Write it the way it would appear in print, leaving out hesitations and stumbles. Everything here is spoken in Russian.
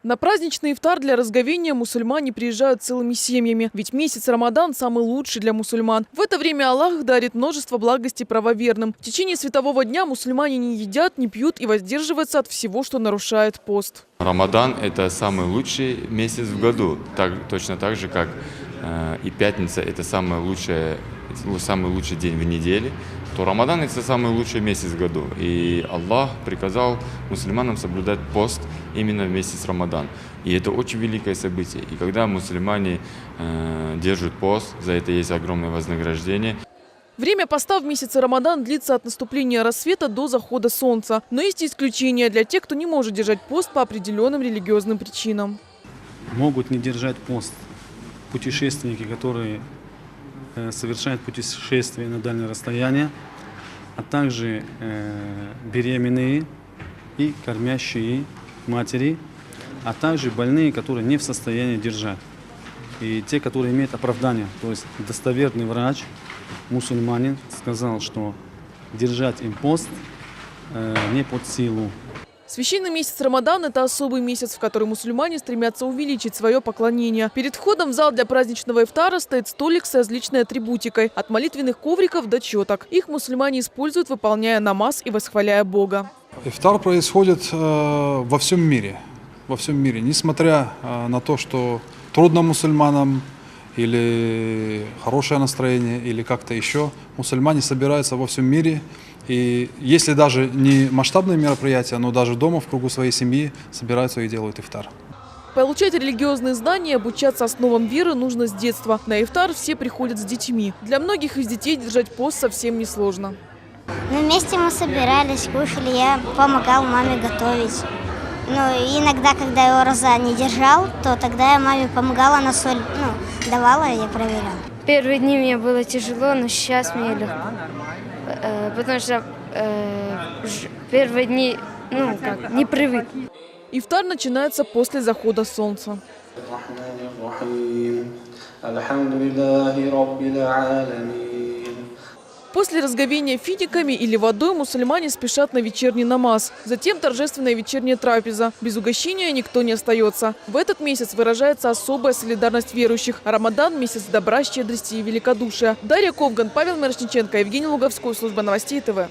На праздничный ифтар для разговения мусульмане приезжают целыми семьями. Ведь месяц Рамадан самый лучший для мусульман. В это время Аллах дарит множество благостей правоверным. В течение светового дня мусульмане не едят, не пьют и воздерживаются от всего, что нарушает пост. Рамадан – это самый лучший месяц в году. Точно так же, как и пятница – это самый лучший день в неделе, то Рамадан – это самый лучший месяц в году. И Аллах приказал мусульманам соблюдать пост именно в месяц Рамадан. И это очень великое событие. И когда мусульмане держат пост, за это есть огромное вознаграждение. Время поста в месяце Рамадан длится от наступления рассвета до захода солнца. Но есть и исключения для тех, кто не может держать пост по определенным религиозным причинам. Могут не держать пост путешественники, которые совершают путешествия на дальнее расстояние, а также беременные и кормящие матери, а также больные, которые не в состоянии держать. И те, которые имеют оправдание, то есть достоверный врач, мусульманин, сказал, что держать им пост не под силу. Священный месяц Рамадан – это особый месяц, в который мусульмане стремятся увеличить свое поклонение. Перед входом в зал для праздничного ифтара стоит столик с различной атрибутикой – от молитвенных ковриков до четок. Их мусульмане используют, выполняя намаз и восхваляя Бога. Ифтар происходит во всем мире. Во всем мире. Несмотря на то, что трудно мусульманам, или хорошее настроение, или как-то еще, мусульмане собираются во всем мире. И если даже не масштабные мероприятия, но даже дома в кругу своей семьи собираются и делают ифтар. Получать религиозные знания, обучаться основам веры нужно с детства. На ифтар все приходят с детьми. Для многих из детей держать пост совсем несложно. Вместе мы собирались, кушали, я помогал маме готовить. Но иногда, когда я роза не держал, то тогда я маме помогала, она соль давала, и я проверял. Первые дни мне было тяжело, но сейчас мне легко. Потому что первые дни, не привык. Ифтар начинается после захода солнца. После разговения финиками или водой мусульмане спешат на вечерний намаз. Затем торжественная вечерняя трапеза. Без угощения никто не остается. В этот месяц выражается особая солидарность верующих. Рамадан – месяц добра, щедрости и великодушия. Дарья Ковган, Павел Мирошниченко, Евгений Луговской, служба новостей ТВ.